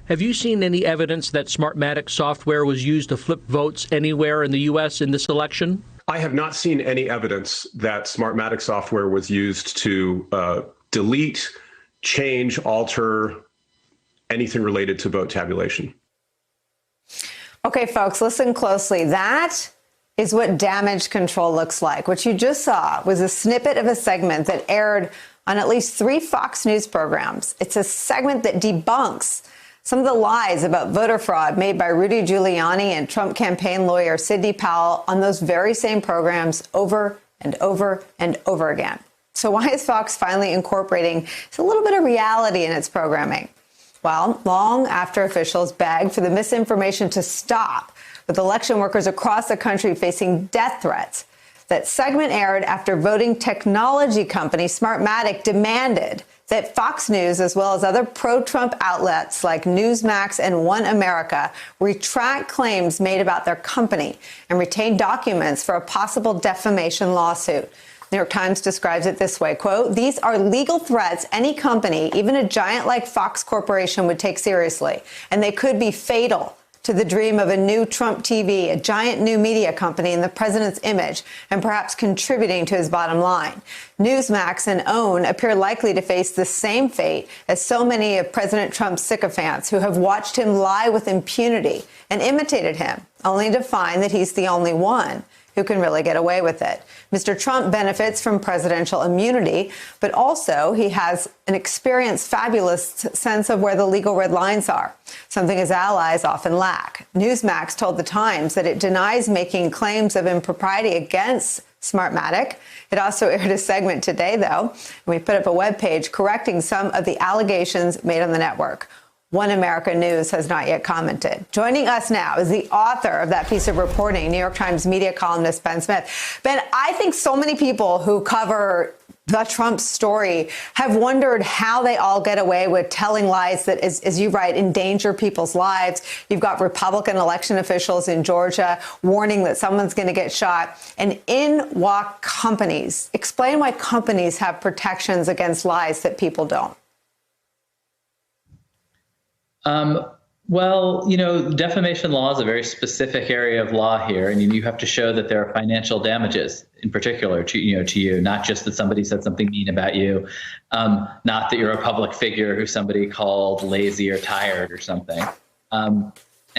Have you seen any evidence that Smartmatic software was used to flip votes anywhere in the U.S. in this election? I have not seen any evidence that Smartmatic software was used to delete, change, alter anything related to vote tabulation. Okay, folks, listen closely. That is what damage control looks like. What you just saw was a snippet of a segment that aired on at least 3 Fox News programs. It's a segment that debunks some of the lies about voter fraud made by Rudy Giuliani and Trump campaign lawyer Sidney Powell on those very same programs over and over and over again. So why is Fox finally incorporating a little bit of reality in its programming? Well, long after officials begged for the misinformation to stop, with election workers across the country facing death threats, that segment aired after voting technology company Smartmatic demanded that Fox News, as well as other pro-Trump outlets like Newsmax and One America, retract claims made about their company and retain documents for a possible defamation lawsuit. New York Times describes it this way, quote, "These are legal threats any company, even a giant like Fox Corporation, would take seriously, and they could be fatal to the dream of a new Trump TV, a giant new media company in the president's image, and perhaps contributing to his bottom line. Newsmax and OWN appear likely to face the same fate as so many of President Trump's sycophants who have watched him lie with impunity and imitated him, only to find that he's the only one who can really get away with it. Mr. Trump benefits from presidential immunity, but also he has an experienced, fabulous sense of where the legal red lines are, something his allies often lack. Newsmax told The Times that it denies making claims of impropriety against Smartmatic. It also aired a segment today, though, and we put up a webpage correcting some of the allegations made on the network. One America News has not yet commented. Joining us now is the author of that piece of reporting, New York Times media columnist Ben Smith. Ben, I think so many people who cover the Trump story have wondered how they all get away with telling lies that, as you write, endanger people's lives. You've got Republican election officials in Georgia warning that someone's going to get shot. And in walk companies. Explain why companies have protections against lies that people don't. Well, defamation law is a very specific area of law here, and you have to show that there are financial damages, in particular to you, not just that somebody said something mean about you, not that you're a public figure who somebody called lazy or tired or something. And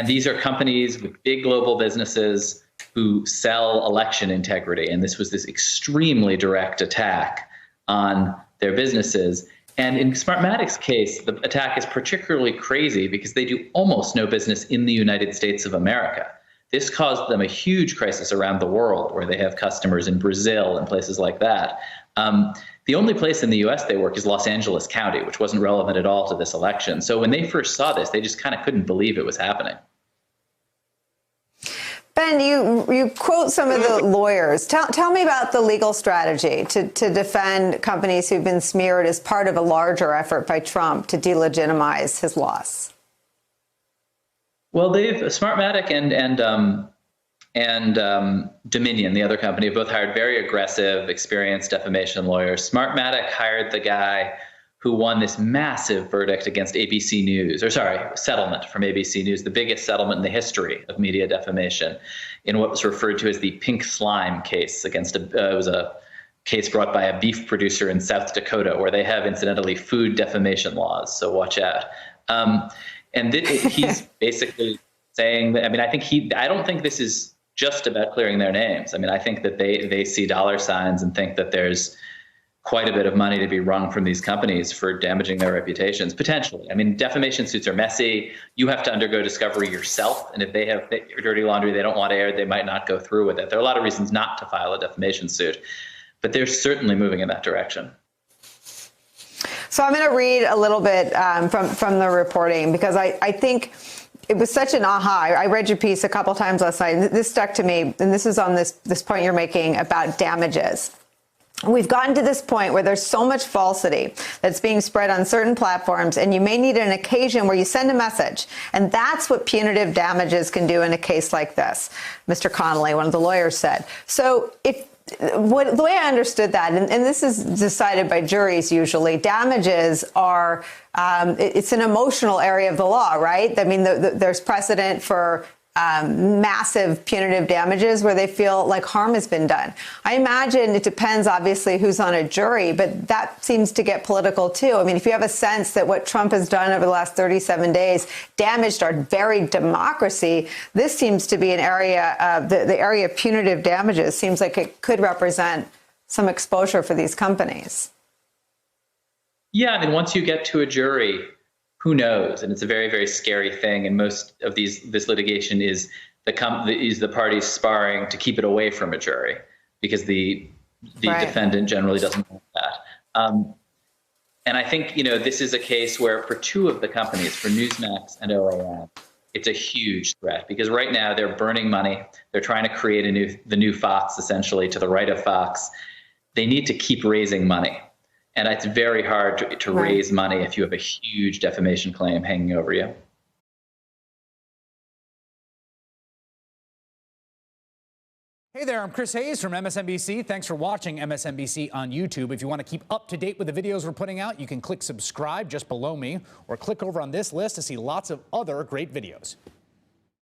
these are companies with big global businesses who sell election integrity, and this was this extremely direct attack on their businesses. And in Smartmatic's case, the attack is particularly crazy because they do almost no business in the United States of America. This caused them a huge crisis around the world where they have customers in Brazil and places like that. The only place in the U.S. they work is Los Angeles County, which wasn't relevant at all to this election. So when they first saw this, they just kind of couldn't believe it was happening. Ben, you quote some of the lawyers. Tell me about the legal strategy to defend companies who've been smeared as part of a larger effort by Trump to delegitimize his loss. Well, Smartmatic and Dominion, the other company, have both hired very aggressive, experienced defamation lawyers. Smartmatic hired the guy who won this massive verdict against ABC News, settlement from ABC News, the biggest settlement in the history of media defamation, in what was referred to as the pink slime case against it was a case brought by a beef producer in South Dakota, where they have, incidentally, food defamation laws. So watch out. He's basically saying that, I don't think this is just about clearing their names. I think that they see dollar signs and think that there's quite a bit of money to be wrung from these companies for damaging their reputations, potentially. Defamation suits are messy. You have to undergo discovery yourself. And if they have dirty laundry they don't want aired, they might not go through with it. There are a lot of reasons not to file a defamation suit, but they're certainly moving in that direction. So I'm going to read a little bit from the reporting, because I think it was such an aha. I read your piece a couple times last night, and this stuck to me. And this is on this point you're making about damages. We've gotten to this point where there's so much falsity that's being spread on certain platforms, and you may need an occasion where you send a message. And that's what punitive damages can do in a case like this, Mr. Connolly, one of the lawyers, said. So if the way I understood that, and this is decided by juries usually, damages are, it's an emotional area of the law, right? I mean, there's precedent for massive punitive damages where they feel like harm has been done. I imagine it depends, obviously, who's on a jury, but that seems to get political, too. I mean, if you have a sense that what Trump has done over the last 37 days damaged our very democracy, this seems to be an area, the area of punitive damages seems like it could represent some exposure for these companies. Yeah, I mean, once you get to a jury, who knows? And it's a very, very scary thing. And most of this litigation is the parties sparring to keep it away from a jury because the defendant generally doesn't want that. And I think, this is a case where for two of the companies, for Newsmax and OAN, it's a huge threat because right now they're burning money. They're trying to create the new Fox, essentially, to the right of Fox. They need to keep raising money. And it's very hard to raise money if you have a huge defamation claim hanging over you. Hey there, I'm Chris Hayes from MSNBC. Thanks for watching MSNBC on YouTube. If you want to keep up to date with the videos we're putting out, you can click subscribe just below me or click over on this list to see lots of other great videos.